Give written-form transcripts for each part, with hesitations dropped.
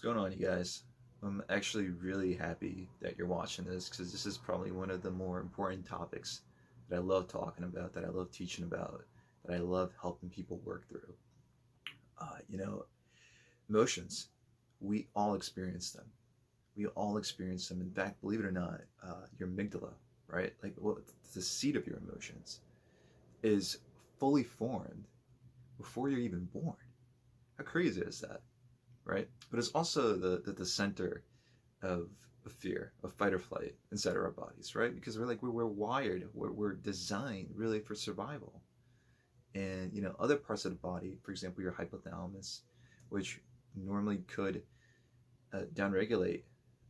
going on, you guys? I'm actually really happy that you're watching this because this is probably one of the more important topics that I love talking about, that I love teaching about, that I love helping people work through. Uh, you know, Emotions, we all experience them. We all experience them. In fact, believe it or not, your amygdala, right? The seat of your emotions, is fully formed before you're even born. How crazy is that, right? But it's also the center of fear, of fight or flight inside of our bodies, right? Because we're wired, we're designed really for survival. And other parts of the body, for example, your hypothalamus, which normally could downregulate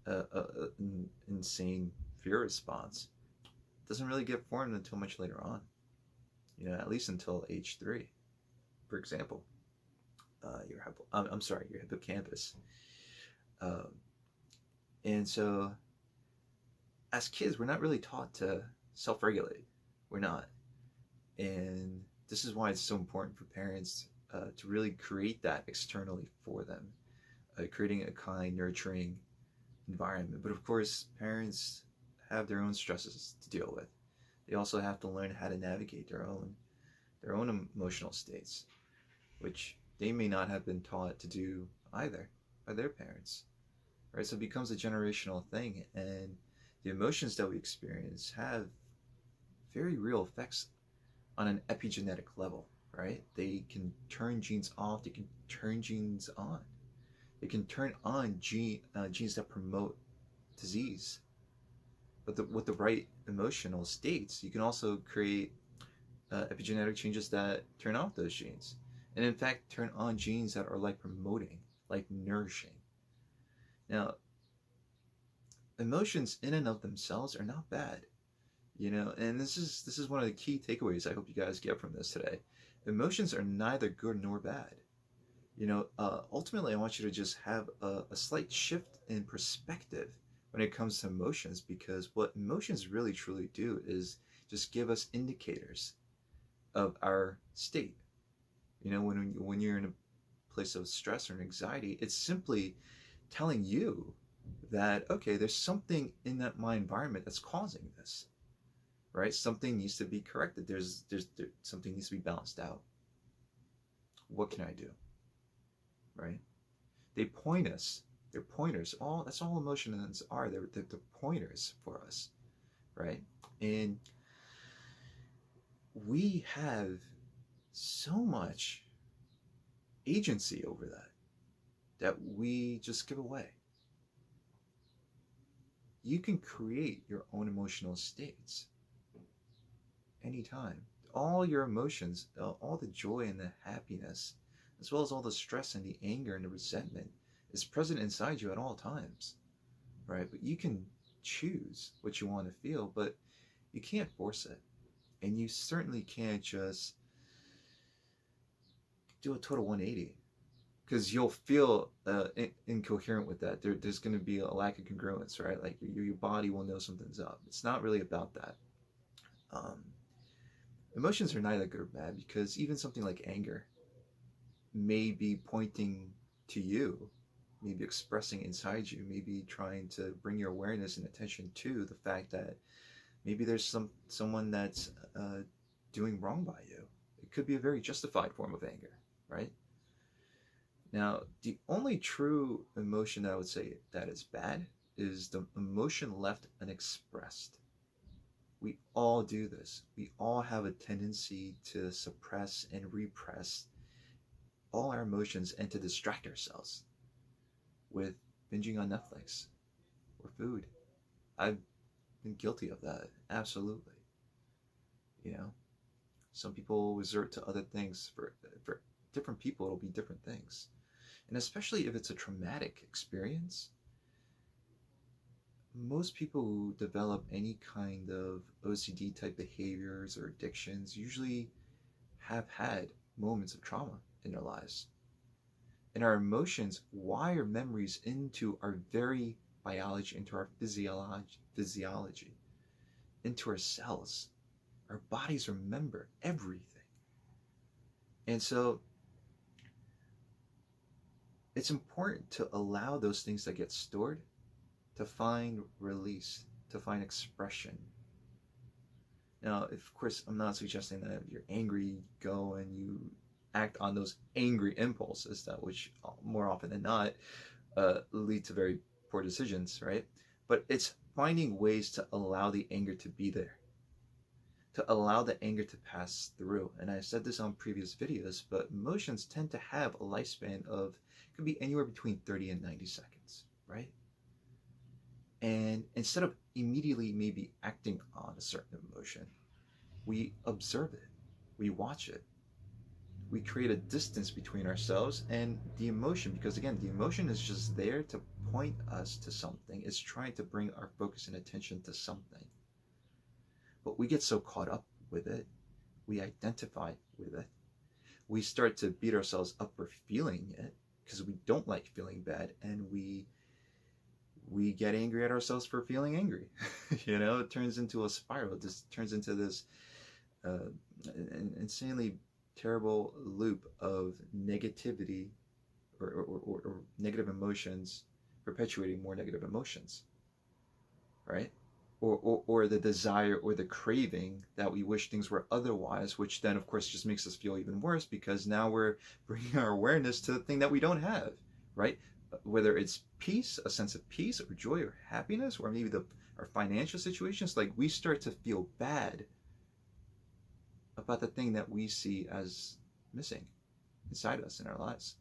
an insane fear response, doesn't really get formed until much later on. At least until age 3, for example. Your hippocampus. Um, and so as kids, we're not really taught to self-regulate. We're not. And this is why it's so important for parents to really create that externally for them, creating a kind, nurturing environment. But of course, parents have their own stresses to deal with. They also have to learn how to navigate their own emotional states, which they may not have been taught to do either by their parents. Right? So it becomes a generational thing, and the emotions that we experience have very real effects on an epigenetic level, right? They can turn genes off, they can turn genes on. They can turn on genes that promote disease. But with the right emotional states, you can also create epigenetic changes that turn off those genes. And in fact, turn on genes that are like promoting, like nourishing. Now, emotions in and of themselves are not bad. And this is one of the key takeaways I hope you guys get from this today. Emotions are neither good nor bad. Ultimately, I want you to just have a slight shift in perspective when it comes to emotions, because what emotions really truly do is just give us indicators of our state. When you're in a place of stress or anxiety, it's simply telling you that, okay, there's something in my environment that's causing this. Right? Something needs to be corrected. There's something needs to be balanced out. What can I do? Right? They point us. They're pointers. That's all emotions are. They're pointers for us, right? And we have so much agency over that we just give away. You can create your own emotional states anytime. All your emotions, all the joy and the happiness, as well as all the stress and the anger and the resentment, is present inside you at all times, right? But you can choose what you want to feel, but you can't force it. And you certainly can't just do a total 180, because you'll feel incoherent with that. There's going to be a lack of congruence, right? Like your body will know something's up. It's not really about that. Emotions are neither good or bad, because even something like anger may be pointing to you, maybe expressing inside you, maybe trying to bring your awareness and attention to the fact that maybe there's someone that's doing wrong by you. It could be a very justified form of anger, right? Now, the only true emotion that I would say that is bad is the emotion left unexpressed. We all do this. We all have a tendency to suppress and repress all our emotions and to distract ourselves with binging on Netflix or food. I've been guilty of that, absolutely. Some people resort to other things. For different people, it'll be different things. And especially if it's a traumatic experience, most people who develop any kind of OCD type behaviors or addictions usually have had moments of trauma in their lives. And our emotions wire memories into our very biology, into our physiology, into our cells. Our bodies remember everything. And so it's important to allow those things that get stored to find release, to find expression. Now, of course, I'm not suggesting that if you're angry, you go and you act on those angry impulses, that which more often than not lead to very poor decisions, right? But it's finding ways to allow the anger to be there, to allow the anger to pass through. And I said this on previous videos, but emotions tend to have a lifespan of, could be anywhere between 30 and 90 seconds, right? And instead of immediately maybe acting on a certain emotion, we observe it, we watch it, we create a distance between ourselves and the emotion, because again, the emotion is just there to point us to something. It's trying to bring our focus and attention to something. But we get so caught up with it, we identify with it, we start to beat ourselves up for feeling it because we don't like feeling bad, and we get angry at ourselves for feeling angry. It turns into a spiral. It just turns into this insanely terrible loop of negativity or negative emotions perpetuating more negative emotions, right? Or the desire or the craving that we wish things were otherwise, which then of course just makes us feel even worse, because now we're bringing our awareness to the thing that we don't have, right? Whether it's peace, a sense of peace or joy or happiness, or maybe our financial situations, like we start to feel bad about the thing that we see as missing inside us in our lives.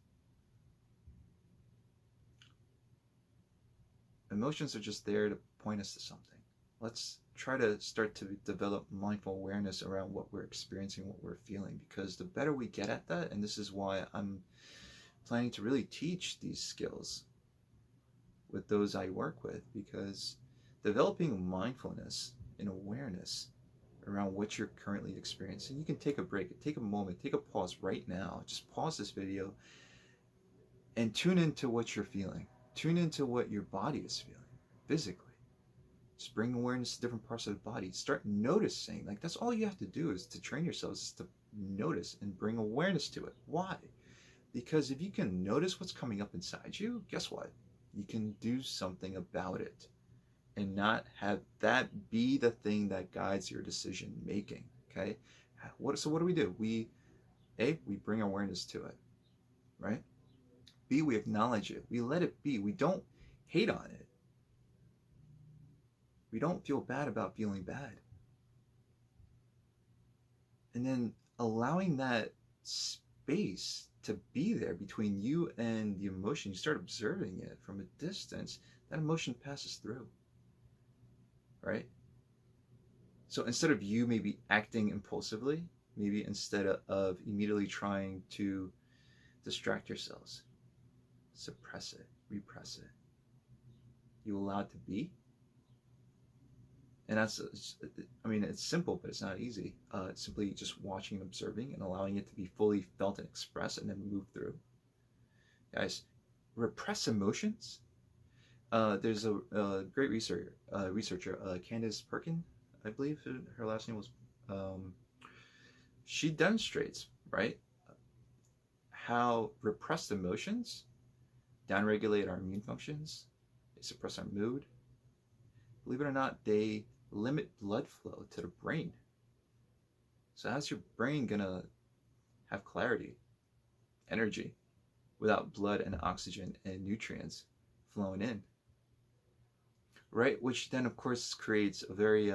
Emotions are just there to point us to something. Let's try to start to develop mindful awareness around what we're experiencing, what we're feeling, because the better we get at that, and this is why I'm planning to really teach these skills with those I work with, because developing mindfulness and awareness around what you're currently experiencing, you can take a break, take a moment, take a pause right now, just pause this video and tune into what you're feeling, tune into what your body is feeling physically. Just bring awareness to different parts of the body. Start noticing. Like, that's all you have to do, is to train yourselves, is to notice and bring awareness to it. Why? Because if you can notice what's coming up inside you, guess what? You can do something about it and not have that be the thing that guides your decision making. Okay? So what do? We bring awareness to it, right? B, we acknowledge it. We let it be. We don't hate on it. We don't feel bad about feeling bad. And then allowing that space to be there between you and the emotion, you start observing it from a distance, that emotion passes through, right? So instead of you maybe acting impulsively, maybe instead of immediately trying to distract yourselves, suppress it, repress it, you allow it to be. And that's, it's simple, but it's not easy. It's simply just watching and observing and allowing it to be fully felt and expressed, and then move through. Guys, repress emotions. There's a great researcher, Candace Perkin, I believe her last name was. She demonstrates, right, how repressed emotions downregulate our immune functions, they suppress our mood. Believe it or not, they limit blood flow to the brain. So how's your brain gonna have clarity, energy, without blood and oxygen and nutrients flowing in? Right? Which then of course creates a very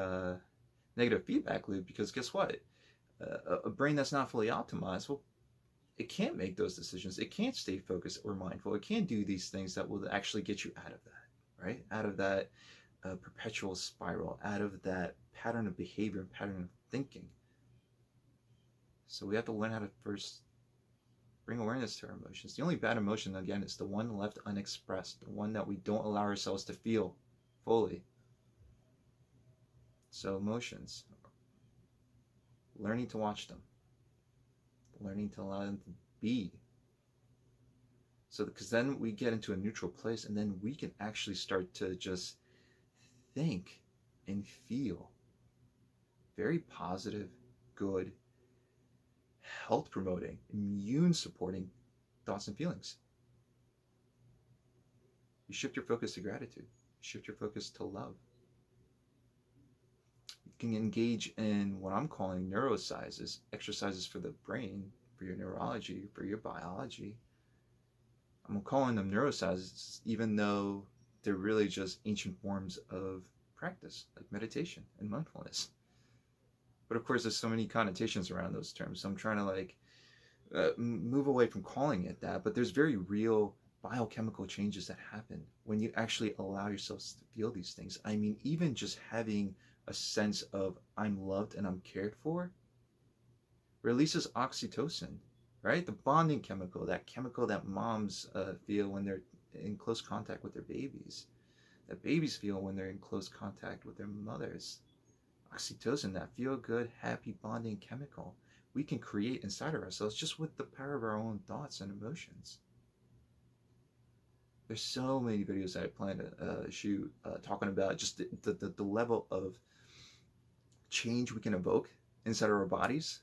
negative feedback loop, because guess what? A brain that's not fully optimized, well, it can't make those decisions. It can't stay focused or mindful. It can't do these things that will actually get you out of that, right? Out of that perpetual spiral, out of that pattern of behavior and pattern of thinking. So we have to learn how to first bring awareness to our emotions. The only bad emotion, again, is the one left unexpressed, the one that we don't allow ourselves to feel fully. So emotions, learning to watch them, learning to allow them to be. So because then we get into a neutral place, and then we can actually start to just think and feel very positive, good, health promoting, immune supporting thoughts and feelings. You shift your focus to gratitude. You shift your focus to love. You can engage in what I'm calling neurosizes, exercises for the brain, for your neurology, for your biology. I'm calling them neurosciences, even though they're really just ancient forms of practice, like meditation and mindfulness. But of course, there's so many connotations around those terms. So I'm trying to move away from calling it that. But there's very real biochemical changes that happen when you actually allow yourselves to feel these things. I mean, even just having a sense of I'm loved and I'm cared for releases oxytocin, right? The bonding chemical that moms feel when they're in close contact with their babies, that babies feel when they're in close contact with their mothers. Oxytocin, that feel-good, happy bonding chemical we can create inside of ourselves just with the power of our own thoughts and emotions. There's so many videos that I plan to shoot talking about just the level of change we can evoke inside of our bodies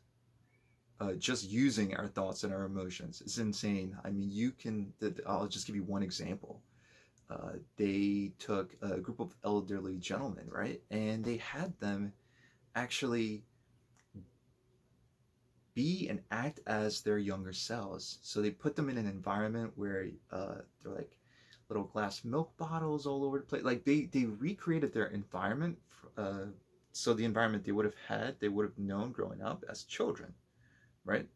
just using our thoughts and our emotions. It's insane. I mean, I'll just give you one example. They took a group of elderly gentlemen, right? And they had them actually be and act as their younger selves. So they put them in an environment where they're like little glass milk bottles all over the place. Like they recreated their environment, so the environment they would have known growing up as children, right?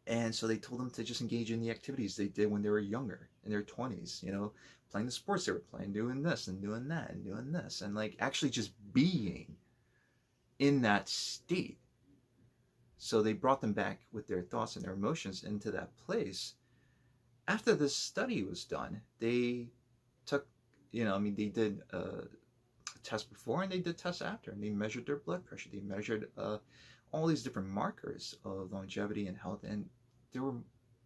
And so they told them to just engage in the activities they did when they were younger, in their 20s, playing the sports they were playing, doing this and doing that and doing this, and like actually just being in that state. So they brought them back with their thoughts and their emotions into that place. After this study was done, they took, they did a test before and they did tests after, and they measured their blood pressure. They measured all these different markers of longevity and health, and there were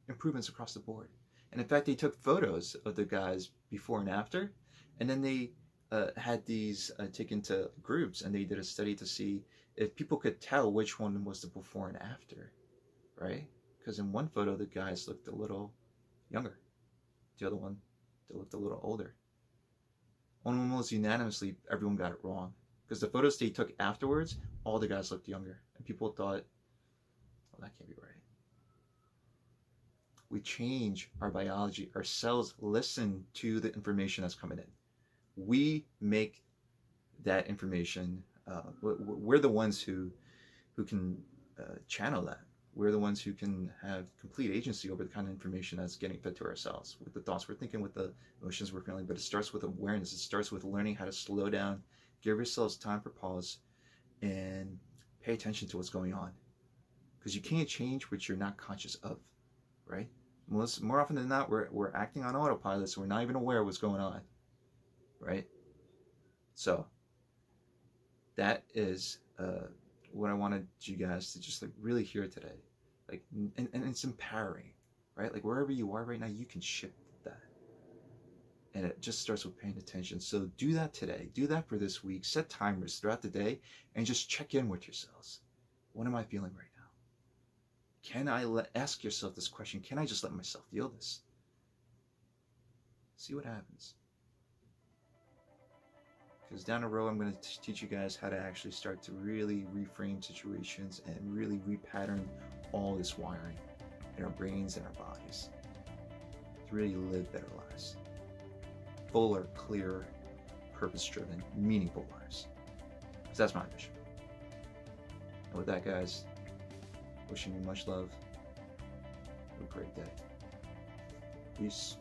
improvements across the board. And in fact, they took photos of the guys before and after, and then they had these taken to groups, and they did a study to see if people could tell which one was the before and after, right? Because in one photo, the guys looked a little younger. The other one, they looked a little older. Almost unanimously, everyone got it wrong. Because the photos they took afterwards, all the guys looked younger. And people thought, well, that can't be right. We change our biology. Our cells listen to the information that's coming in. We make that information, we're the ones who can channel that. We're the ones who can have complete agency over the kind of information that's getting fed to ourselves, with the thoughts we're thinking, with the emotions we're feeling. But it starts with awareness. It starts with learning how to slow down, give yourselves time for pause, and pay attention to what's going on. Because you can't change what you're not conscious of, right? More often than not, we're acting on autopilot, so we're not even aware of what's going on, right? So that is what I wanted you guys to just like really hear today. Like, and it's empowering, right? Like wherever you are right now, you can shift that. And it just starts with paying attention. So do that today. Do that for this week. Set timers throughout the day and just check in with yourselves. What am I feeling right now? Ask yourself this question. Can I just let myself feel this? See what happens. Because down the road, I'm going to teach you guys how to actually start to really reframe situations and really repattern all this wiring in our brains and our bodies to really live better lives. Fuller, clearer, purpose-driven, meaningful lives. Because that's my mission. And with that, guys, wishing you much love. Have a great day. Peace.